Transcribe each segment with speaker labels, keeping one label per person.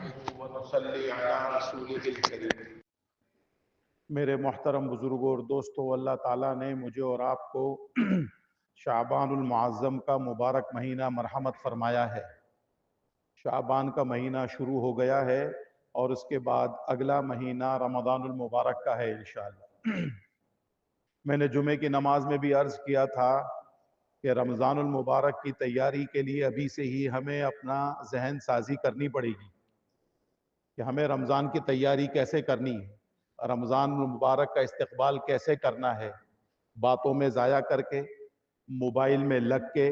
Speaker 1: نحمده ونصلي على رسوله الكريم۔
Speaker 2: میرے محترم بزرگوں اور دوستوں، اللہ تعالیٰ نے مجھے اور آپ کو شعبان المعظم کا مبارک مہینہ مرحمت فرمایا ہے۔ شعبان کا مہینہ شروع ہو گیا ہے اور اس کے بعد اگلا مہینہ رمضان المبارک کا ہے انشاءاللہ۔ میں نے جمعے کی نماز میں بھی عرض کیا تھا کہ رمضان المبارک کی تیاری کے لیے ابھی سے ہی ہمیں اپنا ذہن سازی کرنی پڑے گی کہ ہمیں رمضان کی تیاری کیسے کرنی ہے، رمضان المبارک کا استقبال کیسے کرنا ہے۔ باتوں میں ضائع کر کے، موبائل میں لگ کے،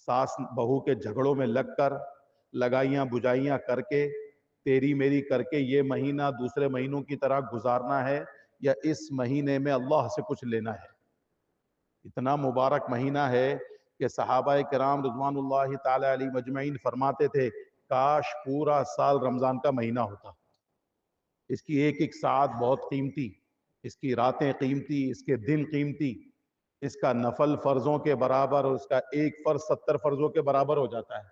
Speaker 2: ساس بہو کے جھگڑوں میں لگ کر، لگائیاں بجائیاں کر کے، تیری میری کر کے یہ مہینہ دوسرے مہینوں کی طرح گزارنا ہے یا اس مہینے میں اللہ سے کچھ لینا ہے۔ اتنا مبارک مہینہ ہے کہ صحابہ کرام رضوان اللہ تعالی علیہ مجمعین فرماتے تھے کاش پورا سال رمضان کا مہینہ ہوتا۔ اس کی ایک ایک ساعت بہت قیمتی، اس کی راتیں قیمتی، اس کے دن قیمتی، اس کا نفل فرضوں کے برابر اور اس کا ایک فرض 70 فرضوں کے برابر ہو جاتا ہے۔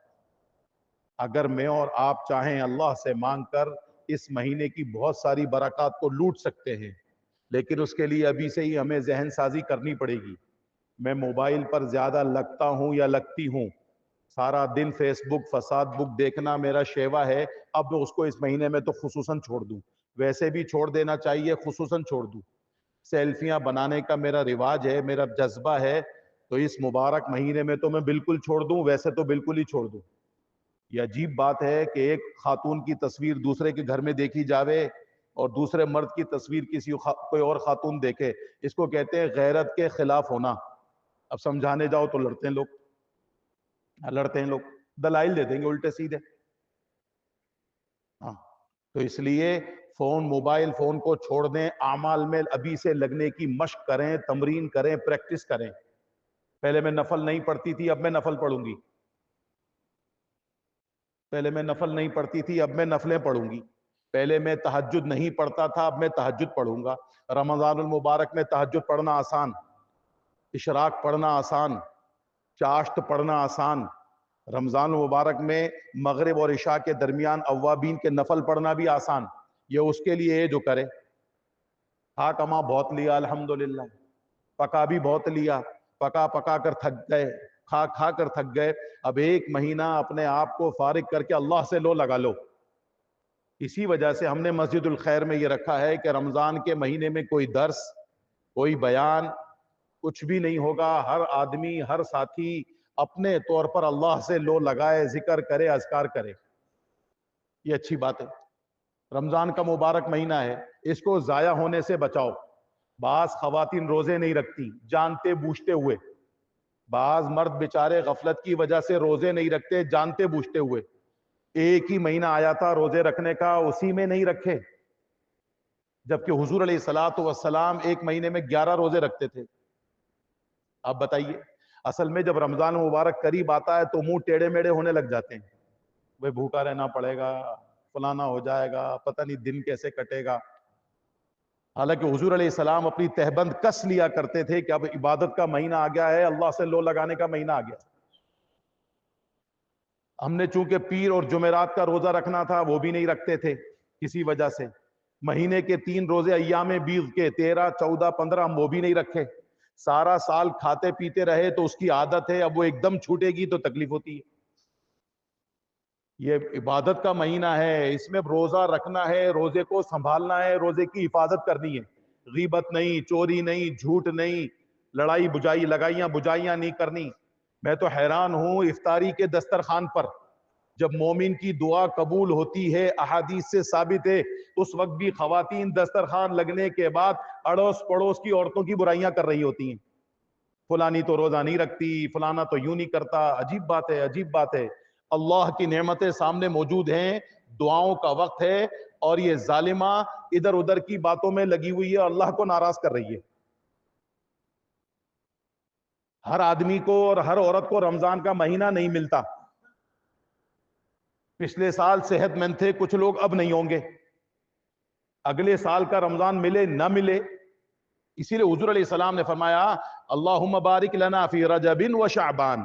Speaker 2: اگر میں اور آپ چاہیں اللہ سے مانگ کر اس مہینے کی بہت ساری برکات کو لوٹ سکتے ہیں، لیکن اس کے لیے ابھی سے ہی ہمیں ذہن سازی کرنی پڑے گی۔ میں موبائل پر زیادہ لگتا ہوں یا لگتی ہوں، سارا دن فیس بک فساد بک دیکھنا میرا شیوا ہے، اب اس کو اس مہینے میں تو خصوصاً چھوڑ دوں، ویسے بھی چھوڑ دینا چاہیے، خصوصاً چھوڑ دوں۔ سیلفیاں بنانے کا میرا رواج ہے، میرا جذبہ ہے، تو اس مبارک مہینے میں تو میں بالکل چھوڑ دوں، ویسے تو بالکل ہی چھوڑ دوں۔ یہ عجیب بات ہے کہ ایک خاتون کی تصویر دوسرے کے گھر میں دیکھی جاوے اور دوسرے مرد کی تصویر کوئی اور خاتون دیکھے، اس کو کہتے ہیں غیرت کے خلاف ہونا۔ اب سمجھانے جاؤ تو لڑتے ہیں لوگ، دلائل دے دیں گے الٹے سیدھے۔ تو اس لیے موبائل فون کو چھوڑ دیں، اعمال میں ابھی سے لگنے کی مشق کریں، تمرین کریں، پریکٹس کریں۔ پہلے میں نفل نہیں پڑھتی تھی، اب میں نفل پڑھوں گی۔ پہلے میں نفل نہیں پڑھتی تھی، اب میں نفلیں پڑھوں گی۔ پہلے میں تہجد نہیں پڑھتا تھا، اب میں تہجد پڑھوں گا۔ رمضان المبارک میں تہجد پڑھنا آسان، اشراق پڑھنا آسان، چاشت پڑھنا آسان۔ رمضان المبارک میں مغرب اور عشاء کے درمیان اوابین کے نفل پڑھنا بھی آسان۔ یہ اس کے لیے ہے جو کرے۔ کھا کما بہت لیا الحمدللہ، پکا بھی بہت لیا، پکا کر تھک گئے، کھا کر تھک گئے، اب ایک مہینہ اپنے آپ کو فارغ کر کے اللہ سے لگا لو۔ اسی وجہ سے ہم نے مسجد الخیر میں یہ رکھا ہے کہ رمضان کے مہینے میں کوئی درس، کوئی بیان، کچھ بھی نہیں ہوگا۔ ہر آدمی، ہر ساتھی اپنے طور پر اللہ سے لگائے، ذکر کرے، اذکار کرے۔ یہ اچھی بات ہے۔ رمضان کا مبارک مہینہ ہے، اس کو ضائع ہونے سے بچاؤ۔ بعض خواتین روزے نہیں رکھتی جانتے بوجھتے ہوئے، بعض مرد بیچارے غفلت کی وجہ سے روزے نہیں رکھتے جانتے بوجھتے ہوئے۔ ایک ہی مہینہ آیا تھا روزے رکھنے کا، اسی میں نہیں رکھے، جبکہ حضور علیہ الصلوۃ والسلام ایک مہینے میں 11 روزے رکھتے تھے۔ اب بتائیے، اصل میں جب رمضان مبارک قریب آتا ہے تو منہ ٹیڑے میڑے ہونے لگ جاتے ہیں، وہ بھوکا رہنا پڑے گا، فلانا ہو جائے گا، پتہ نہیں دن کیسے کٹے گا۔ حالانکہ حضور علیہ السلام اپنی تہبند کس لیا کرتے تھے کہ اب عبادت کا مہینہ آ گیا ہے، اللہ سے لگانے کا مہینہ آ گیا۔ ہم نے چونکہ پیر اور جمعرات کا روزہ رکھنا تھا، وہ بھی نہیں رکھتے تھے کسی وجہ سے۔ مہینے کے 3 روزے ایام بیض کے 13، 14، 15 ہم وہ بھی نہیں رکھے۔ سارا سال کھاتے پیتے رہے تو اس کی عادت ہے، اب وہ ایک دم چھوٹے گی تو تکلیف ہوتی ہے۔ یہ عبادت کا مہینہ ہے، اس میں روزہ رکھنا ہے، روزے کو سنبھالنا ہے، روزے کی حفاظت کرنی ہے۔ غیبت نہیں، چوری نہیں، جھوٹ نہیں، لڑائی بجائی، لگائیاں بجائیاں نہیں کرنی۔ میں تو حیران ہوں افطاری کے دسترخوان پر جب مومن کی دعا قبول ہوتی ہے، احادیث سے ثابت ہے، اس وقت بھی خواتین دسترخوان لگنے کے بعد اڑوس پڑوس کی عورتوں کی برائیاں کر رہی ہوتی ہیں۔ فلانی تو روزہ نہیں رکھتی، فلانا تو یوں نہیں کرتا۔ عجیب بات ہے، عجیب بات ہے۔ اللہ کی نعمتیں سامنے موجود ہیں، دعاؤں کا وقت ہے، اور یہ ظالمہ ادھر ادھر کی باتوں میں لگی ہوئی ہے، اللہ کو ناراض کر رہی ہے۔ ہر آدمی کو اور ہر عورت کو رمضان کا مہینہ نہیں ملتا۔ پچھلے سال صحت مند تھے کچھ لوگ، اب نہیں ہوں گے۔ اگلے سال کا رمضان ملے نہ ملے، اسی لیے حضور علیہ السلام نے فرمایا اللہم بارک لنا فی رجب و شعبان،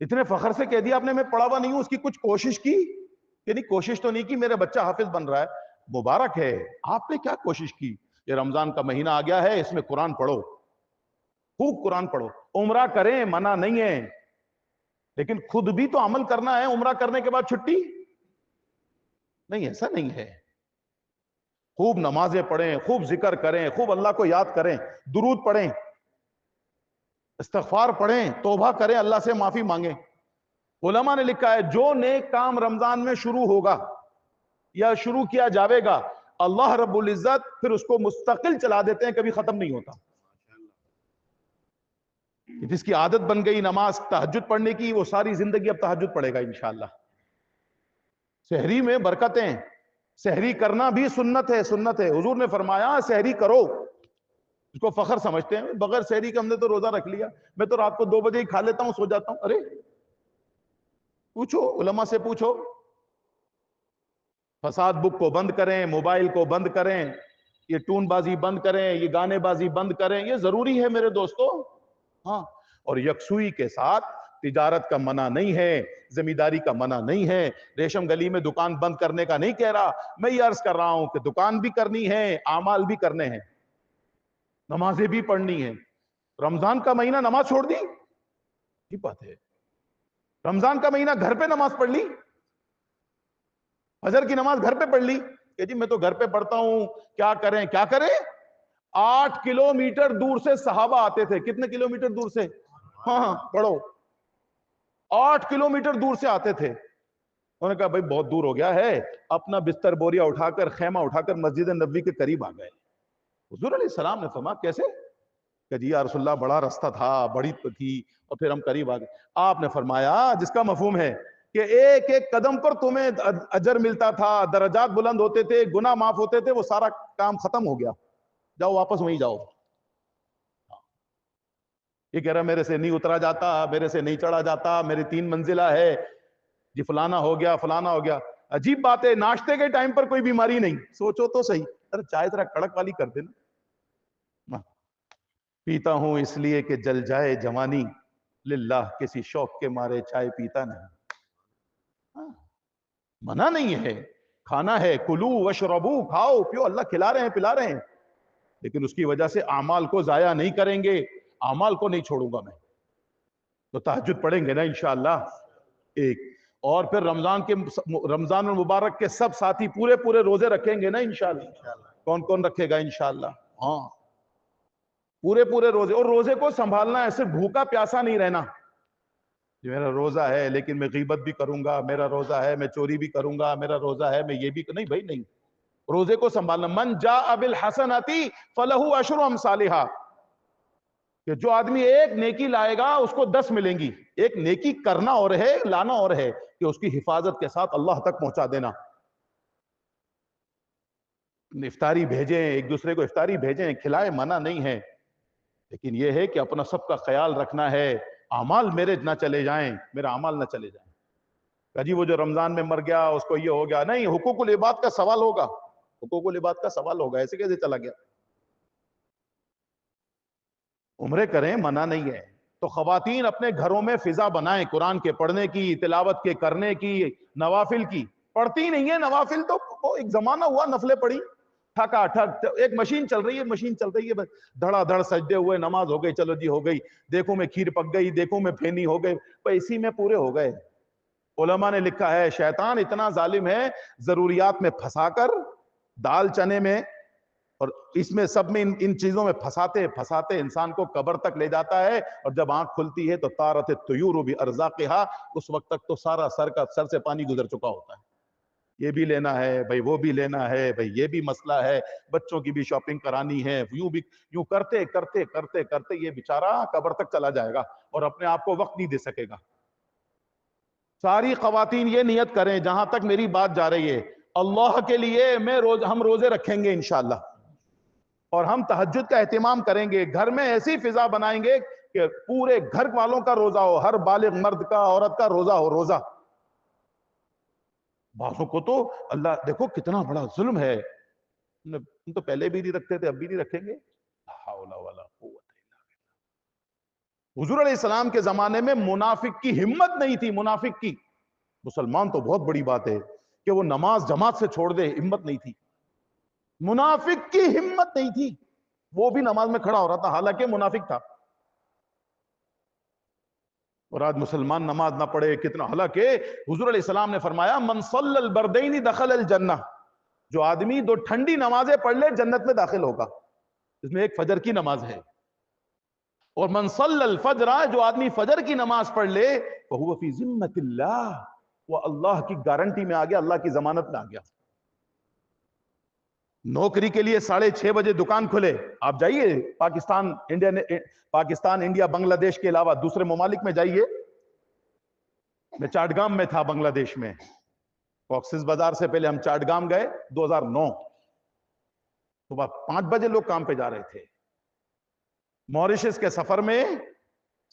Speaker 2: اتنے فخر سے کہہ دیا آپ نے میں پڑھا ہوا نہیں ہوں، اس کی کچھ کوشش کی کہ نہیں؟ کوشش تو نہیں کی، میرا بچہ حافظ بن رہا ہے، مبارک ہے. آپ نے کیا کوشش کی؟ یہ رمضان کا مہینہ آ گیا ہے، اس میں قرآن پڑھو، خوب قرآن پڑھو. عمرہ کریں، منع نہیں ہے، لیکن خود بھی تو عمل کرنا ہے. عمرہ کرنے کے بعد چھٹی نہیں، ایسا نہیں ہے. خوب نمازیں پڑھیں، خوب ذکر کریں، خوب اللہ کو یاد کریں، درود پڑھیں، استغفار پڑھیں، توبہ کریں، اللہ سے معافی مانگیں. علماء نے لکھا ہے جو نیک کام رمضان میں شروع ہوگا یا شروع کیا جاوے گا، اللہ رب العزت پھر اس کو مستقل چلا دیتے ہیں، کبھی ختم نہیں ہوتا. جس کی عادت بن گئی نماز تہجد پڑھنے کی، وہ ساری زندگی اب تہجد پڑھے گا انشاءاللہ. سحری میں برکتیں، سحری کرنا بھی سنت ہے، سنت ہے. حضور نے فرمایا سحری کرو. اس کو فخر سمجھتے ہیں، بغیر سحری کے ہم نے تو روزہ رکھ لیا، میں تو رات کو 2 بجے ہی کھا لیتا ہوں، سو جاتا ہوں. ارے پوچھو، علماء سے پوچھو. فساد بک کو بند کریں، موبائل کو بند کریں، یہ ٹون بازی بند کریں، یہ گانے بازی بند کریں، یہ ضروری ہے میرے دوستو. ہاں، اور یکسوئی کے ساتھ تجارت کا منع نہیں ہے، زمینداری کا منع نہیں ہے. ریشم گلی میں دکان بند کرنے کا نہیں کہہ رہا، میں یہ عرض کر رہا ہوں کہ دکان بھی کرنی ہے، اعمال بھی کرنے ہیں، نمازیں بھی پڑھنی ہیں. رمضان کا مہینہ نماز چھوڑ دی، یہ بات ہے. رمضان کا مہینہ گھر پہ نماز پڑھ لی، فجر کی نماز گھر پہ پڑھ لی کہ جی میں تو گھر پہ پڑھتا ہوں، کیا کریں کیا کریں. 8 کلومیٹر دور سے صحابہ آتے تھے. کتنے کلومیٹر دور سے؟ ہاں پڑھو. 8 کلومیٹر دور سے آتے تھے. انہوں نے کہا بھائی بہت دور ہو گیا ہے، اپنا بستر بوریا اٹھا کر، خیمہ اٹھا کر مسجد نبوی کے قریب آ گئے. حضور علیہ السلام نے فرمایا کیسے؟ کہ جی یا رسول اللہ بڑا رستہ تھا، بڑی تھی، اور پھر ہم قریب آ گئے. آپ نے فرمایا جس کا مفہوم ہے کہ ایک ایک قدم پر تمہیں اجر ملتا تھا، درجات بلند ہوتے تھے، گناہ معاف ہوتے تھے، وہ سارا کام ختم ہو گیا، جاؤ واپس وہیں جاؤ. یہ کہہ رہا میرے سے نہیں اترا جاتا، میرے سے نہیں چڑھا جاتا، میری 3 منزلہ ہے، جی فلانا ہو گیا فلانا ہو گیا. عجیب بات ہے، ناشتے کے ٹائم پر کوئی بیماری نہیں. سوچو تو صحیح، ارے چائے ذرا کڑک والی کر دینا. پیتا ہوں اس لیے کہ جل جائے جوانی، للہ کسی شوق کے مارے چائے پیتا نہیں. منع نہیں ہے، کھانا ہے، کلو وشربو، کھاؤ پیو، اللہ کھلا رہے ہیں پلا رہے ہیں، لیکن اس کی وجہ سے اعمال کو ضائع نہیں کریں گے. اعمال کو نہیں چھوڑوں گا میں. تو تہجد پڑھیں گے نا انشاءاللہ. ایک اور پھر رمضان المبارک کے سب ساتھی پورے پورے روزے رکھیں گے نا انشاءاللہ. کون کون رکھے گا انشاءاللہ؟ ہاں پورے پورے روزے. اور روزے کو سنبھالنا ہے، صرف بھوکا پیاسا نہیں رہنا. میرا روزہ ہے لیکن میں غیبت بھی کروں گا، میرا روزہ ہے میں چوری بھی کروں گا، میرا روزہ ہے میں یہ بھی نہیں. بھائی نہیں، روزے کو سنبھالنا. من جاء بالحسنۃ فلہ عشر امثالھا، کہ جو آدمی ایک نیکی لائے گا اس کو 10 ملیں گی. ایک نیکی کرنا اور ہے، لانا اور ہے، کہ اس کی حفاظت کے ساتھ اللہ تک پہنچا دینا. افطاری بھیجیں، ایک دوسرے کو افطاری بھیجیں، کھلائیں، منع نہیں ہے، لیکن یہ ہے کہ اپنا سب کا خیال رکھنا ہے. اعمال میرے نہ چلے جائیں، میرا اعمال نہ چلے جائیں. کہ جی وہ جو رمضان میں مر گیا اس کو یہ ہو گیا. نہیں، حقوق العباد کا سوال ہوگا، حقوق العباد کا سوال ہوگا. ایسے کیسے چلا گیا؟ عمرے کریں، منع نہیں ہے. تو خواتین اپنے گھروں میں فضا بنائیں قرآن کے پڑھنے کی، تلاوت کے کرنے کی، نوافل کی. پڑھتی نہیں ہے نوافل، تو وہ ایک زمانہ ہوا نفلیں پڑھی، ٹھکا ٹھک، ایک مشین چل رہی ہے، مشین چل رہی ہے، بس دھڑا دھڑ سجدے ہوئے، نماز ہو گئی، چلو جی ہو گئی. دیکھوں میں کھیر پک گئی، دیکھوں میں پھینی ہو گئی، بس اسی میں پورے ہو گئے. علماء نے لکھا ہے شیطان اتنا ظالم ہے، ضروریات میں پھنسا کر، دال چنے میں اور اس میں سب میں ان چیزوں میں پھنساتے انسان کو قبر تک لے جاتا ہے. اور جب آنکھ کھلتی ہے تو طارت الطیور بارزاقھا، اس وقت تک تو سارا سر سے پانی گزر چکا ہوتا ہے. یہ بھی لینا ہے بھائی، وہ بھی لینا ہے بھائی، یہ بھی مسئلہ ہے، بچوں کی بھی شاپنگ کرانی ہے. یوں کرتے کرتے کرتے کرتے یہ بیچارہ قبر تک چلا جائے گا اور اپنے آپ کو وقت نہیں دے سکے گا. ساری خواتین یہ نیت کریں، جہاں تک میری بات جا رہی ہے، اللہ کے لیے ہم روزے رکھیں گے انشاءاللہ، اور ہم تہجد کا اہتمام کریں گے. گھر میں ایسی فضا بنائیں گے کہ پورے گھر والوں کا روزہ ہو، ہر بالغ مرد کا، عورت کا روزہ ہو. روزہ بعضوں کو تو اللہ دیکھو کتنا بڑا ظلم ہے، ہم تو پہلے بھی نہیں رکھتے تھے، اب بھی نہیں رکھیں گے. لا حول ولا قوت الا باللہ. حضور علیہ السلام کے زمانے میں منافق کی ہمت نہیں تھی. منافق کی، مسلمان تو بہت بڑی بات ہے کہ وہ نماز جماعت سے چھوڑ دے، ہمت نہیں تھی. منافق کی ہمت نہیں تھی، وہ بھی نماز میں کھڑا ہو رہا تھا حالانکہ منافق تھا. اور آج مسلمان نماز نہ پڑھے کتنا، حالانکہ حضور علیہ السلام نے فرمایا من صلی البردین دخل الجنہ، جو آدمی 2 ٹھنڈی نمازیں پڑھ لے جنت میں داخل ہوگا. اس میں ایک فجر کی نماز ہے. اور من صلی الفجر، جو آدمی فجر کی نماز پڑھ لے فہو فی ذمۃ اللہ، وہ اللہ کی گارنٹی میں آ گیا، اللہ کی ضمانت میں آ گیا. نوکری کے لیے 6:30 بجے دکان کھلے، آپ جائیے پاکستان، انڈیا، بنگلہ دیش کے علاوہ دوسرے ممالک میں جائیے. میں چاٹگام میں تھا بنگلہ دیش میں، کوکسس بازار سے پہلے ہم چاٹگام گئے 2009. صبح 5 بجے لوگ کام پہ جا رہے تھے. موریشس کے سفر میں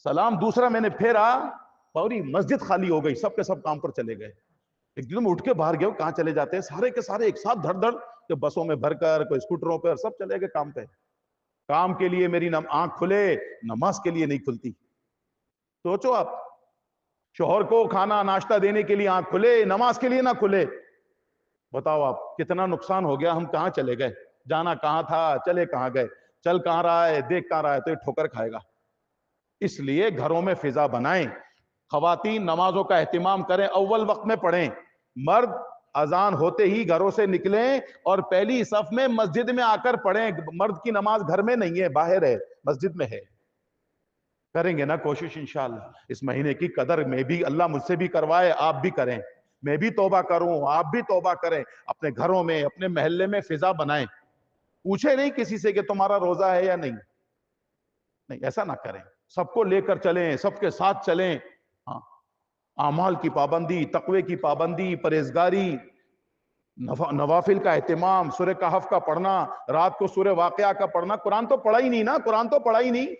Speaker 2: سلام دوسرا میں نے پھیرا، پوری مسجد خالی ہو گئی، سب کے سب کام پر چلے گئے. ایک دن میں اٹھ کے باہر گئے، کہاں چلے جاتے ہیں؟ سارے کے سارے ایک ساتھ دھڑ دھڑ، کہ بسوں میں بھر کر، کوئی اسکوٹروں پر، سب چلے گئے کام پہ. کام کے لیے میری آنکھ کھلے، نماز کے لیے نہیں کھلتی. سوچو آپ، شوہر کو کھانا ناشتہ دینے کے لیے آنکھ کھلے، نماز کے لیے نہ کھلے. بتاؤ آپ کتنا نقصان ہو گیا. ہم کہاں چلے گئے؟ جانا کہاں تھا، چلے کہاں گئے؟ چل کہاں رہا ہے، دیکھ کہاں رہا ہے؟ تو یہ ٹھوکر کھائے گا. اس لیے گھروں میں فضا بنائیں. خواتین نمازوں کا اہتمام کریں، اول وقت میں پڑھیں. مرد اذان ہوتے ہی گھروں سے نکلیں اور پہلی صف میں مسجد میں آ کر پڑھیں. مرد کی نماز گھر میں نہیں ہے، باہر ہے، مسجد میں ہے. کریں گے نا کوشش انشاءاللہ. اس مہینے کی قدر میں بھی اللہ مجھ سے بھی کروائے، آپ بھی کریں، میں بھی توبہ کروں، آپ بھی توبہ کریں. اپنے گھروں میں، اپنے محلے میں فضا بنائیں. پوچھے نہیں کسی سے کہ تمہارا روزہ ہے یا نہیں. نہیں، ایسا نہ کریں. سب کو لے کر چلیں، سب کے ساتھ چلیں. ہاں، اعمال کی پابندی، تقوی کی پابندی، پرہیزگاری، نوافل کا اہتمام، سورہ کہف کا پڑھنا، رات کو سورہ واقعہ کا پڑھنا. قرآن تو پڑھا ہی نہیں نا، قرآن تو پڑھا ہی نہیں.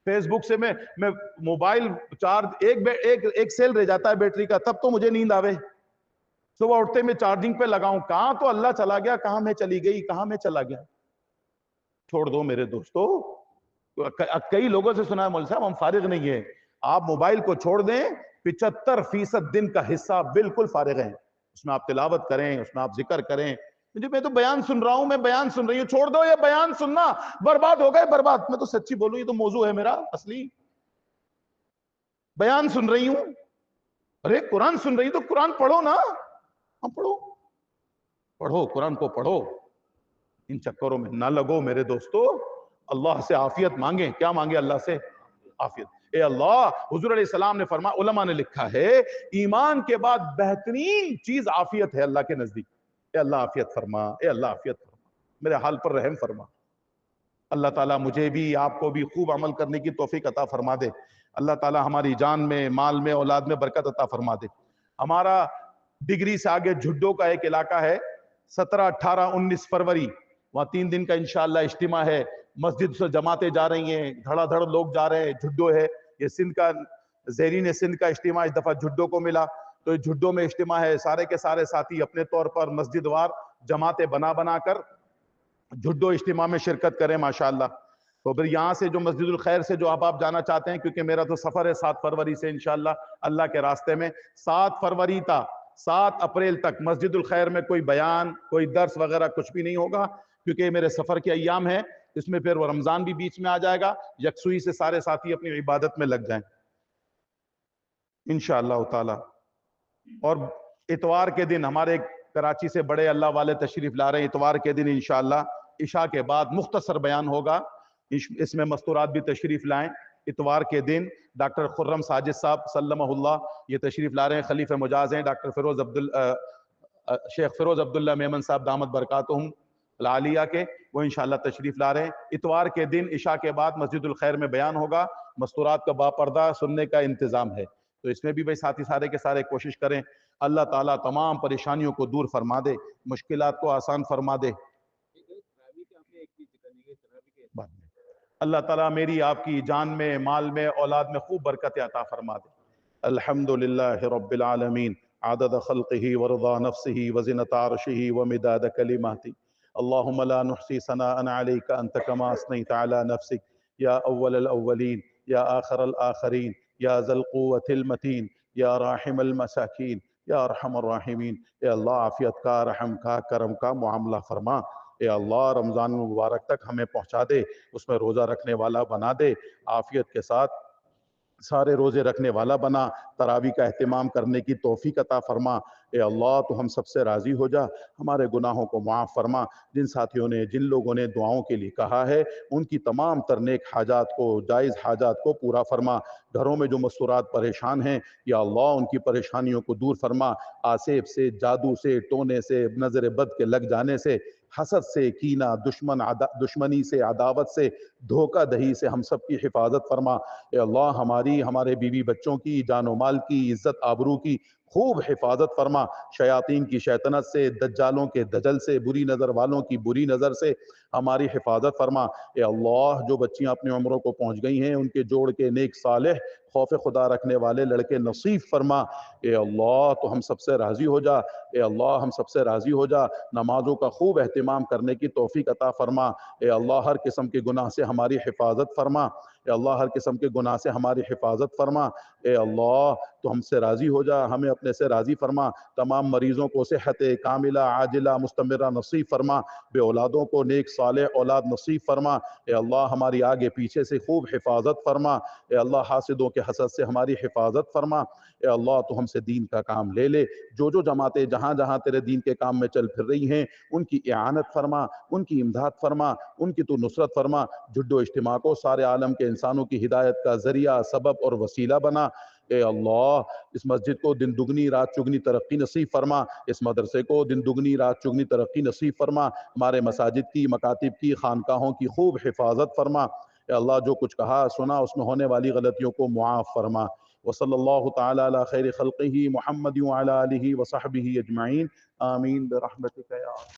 Speaker 2: فیس بک سے میں موبائل چارج ایک سیل رہ جاتا ہے بیٹری کا، تب تو مجھے نیند آوے. صبح اٹھتے میں چارجنگ پہ لگاؤں، کہاں تو اللہ چلا گیا، کہاں میں چلی گئی، کہاں میں چلا گیا. چھوڑ دو میرے دوستو. کئی لوگوں سے سنا ہے مول صاحب ہم فارغ نہیں ہیں. آپ موبائل کو چھوڑ دیں، 75% دن کا حصہ بالکل فارغ ہیں. اس میں آپ تلاوت کریں، اس میں آپ ذکر کریں. میں تو بیان سن رہا ہوں، میں بیان سن رہی ہوں. چھوڑ دو یہ بیان سننا، برباد ہو گئے برباد. میں تو سچی بولوں، یہ تو موضوع ہے میرا اصلی. بیان سن رہی ہوں، ارے قرآن سن رہی ہوں تو قرآن پڑھو نا. ہم پڑھو قرآن کو پڑھو. ان چکروں میں نہ لگو میرے دوستو. اللہ سے عافیت مانگیں. کیا مانگے اللہ سے؟ عافیت. اے اللہ، حضور علیہ السلام نے فرمایا، علماء نے لکھا ہے ایمان کے بعد بہترین چیز عافیت ہے اللہ کے نزدیک. اے اللہ عافیت فرما، اے اللہ عافیت فرما، میرے حال پر رحم فرما. اللہ تعالیٰ مجھے بھی آپ کو بھی خوب عمل کرنے کی توفیق عطا فرما دے. اللہ تعالیٰ ہماری جان میں، مال میں، اولاد میں برکت عطا فرما دے. ہمارا ڈگری سے آگے جھڈو کا ایک علاقہ ہے، 17، 18، 19 فروری، وہاں 3 دن کا انشاءاللہ اجتماع ہے. مسجد سے جماعتیں جا رہی ہیں، دھڑا دھڑ لوگ جا رہے ہیں. جھڈو ہے یہ، سندھ کا، زیرین سندھ کا اجتماع اس دفعہ جھڈو کو ملا. تو یہ جھڈو میں اجتماع ہے. سارے کے سارے ساتھی اپنے طور پر مسجد وار جماعتیں بنا کر جھڈو اجتماع میں شرکت کریں ماشاءاللہ. تو پھر یہاں سے جو مسجد الخیر سے جو آپ جانا چاہتے ہیں، کیونکہ میرا تو سفر ہے 7 فروری سے انشاءاللہ اللہ کے راستے میں. 7 فروری تا 7 اپریل تک مسجد الخیر میں کوئی بیان، کوئی درس وغیرہ کچھ بھی نہیں ہوگا، کیونکہ یہ میرے سفر کے ایام ہیں. اس میں پھر وہ رمضان بھی بیچ میں آ جائے گا. یکسوئی سے سارے ساتھی اپنی عبادت میں لگ جائیں انشاءاللہ تعالی. اور اتوار کے دن ہمارے کراچی سے بڑے اللہ والے تشریف لا رہے ہیں. اتوار کے دن انشاءاللہ عشاء کے بعد مختصر بیان ہوگا. اس میں مستورات بھی تشریف لائیں. اتوار کے دن ڈاکٹر خرم ساجد صاحب سلمہ اللہ یہ تشریف لا رہے ہیں. خلیفہ مجاز ہیں ڈاکٹر شیخ فیروز عبداللہ میمن صاحب دامت برکاتہم العالیہ کے، وہ انشاءاللہ تشریف لا رہے ہیں. اتوار کے دن عشاء کے بعد مسجد الخیر میں بیان ہوگا. مستورات کا باپردہ سننے کا انتظام ہے. تو اس میں بھی بھائی ساتھی سارے کے سارے کوشش کریں. اللہ تعالیٰ تمام پریشانیوں کو دور فرما دے، مشکلات کو آسان فرما دے. اللہ تعالیٰ میری آپ کی جان میں، مال میں، اولاد میں خوب برکت عطا فرما دے. الحمدللہ رب العالمین عدد خلقہ ورضا نفسہ وزنۃ عرشہ ومداد کلماتہ. اللہم لا نحصی ثناء علیک انت کما اثنیت علی نفسک یا اول الاولین یا آخر الآخرین یا ذی القوة المتین یا راحم المساکین یا ارحم الراحمین۔ اے اللہ عافیت کا، رحم کا، کرم کا معاملہ فرما۔ اے اللہ رمضان المبارک تک ہمیں پہنچا دے، اس میں روزہ رکھنے والا بنا دے، عافیت کے ساتھ سارے روزے رکھنے والا بنا، تراویح کا اہتمام کرنے کی توفیق عطا فرما۔ اے اللہ تو ہم سب سے راضی ہو جا، ہمارے گناہوں کو معاف فرما۔ جن ساتھیوں نے، جن لوگوں نے دعاؤں کے لیے کہا ہے، ان کی تمام تر نیک حاجات کو، جائز حاجات کو پورا فرما۔ گھروں میں جو مستورات پریشان ہیں، یا اللہ ان کی پریشانیوں کو دور فرما۔ آسیب سے، جادو سے، ٹونے سے، نظر بد کے لگ جانے سے، حسد سے، کینہ، دشمنی سے، عداوت سے، دھوکہ دہی سے ہم سب کی حفاظت فرما۔ اے اللہ ہماری، ہمارے بیوی بچوں کی، جان و مال کی، عزت آبرو کی خوب حفاظت فرما۔ شیاطین کی شیطنت سے، دجالوں کے دجل سے، بری نظر والوں کی بری نظر سے ہماری حفاظت فرما۔ اے اللہ جو بچیاں اپنی عمروں کو پہنچ گئی ہیں، ان کے جوڑ کے نیک صالح خوف خدا رکھنے والے لڑکے نصیب فرما۔ اے اللہ تو ہم سب سے راضی ہو جا، اے اللہ ہم سب سے راضی ہو جا۔ نمازوں کا خوب اہتمام کرنے کی توفیق عطا فرما۔ اے اللہ ہر قسم کے گناہ سے ہماری حفاظت فرما۔ اے اللہ ہر قسم کے گناہ سے ہماری حفاظت فرما۔ اے اللہ تو ہم سے راضی ہو جا، ہمیں اپنے سے راضی فرما۔ تمام مریضوں کو صحت کاملہ عاجلہ مستمرہ نصیب فرما۔ بے اولادوں کو نیک صالح اولاد نصیب فرما۔ اے اللہ ہماری آگے پیچھے سے خوب حفاظت فرما۔ اے اللہ حاسدوں کے حسد سے ہماری حفاظت فرما۔ اے اللہ تو ہم سے دین کا کام لے لے۔ جو جماعتیں جہاں جہاں تیرے دین کے کام میں چل پھر رہی ہیں، ان کی اعانت فرما، ان کی امداد فرما، ان کی تو نصرت فرما۔ جڈو اجتماع کو سارے عالم کے انسانوں کی ہدایت کا ذریعہ، سبب اور وسیلہ بنا۔ اے اللہ اس مسجد کو دن دگنی رات چگنی ترقی نصیب فرما، اس مدرسے کو دن دگنی رات چگنی ترقی نصیب فرما۔ ہمارے مساجد کی، مکاتب کی، خانقاہوں کی خوب حفاظت فرما۔ اے اللہ جو کچھ کہا سنا اس میں ہونے والی غلطیوں کو معاف فرما۔ وصلی اللہ تعالی علی خیر خلقہ محمد وعلی آلہ وصحبہ اجمعین، آمین برحمتک یا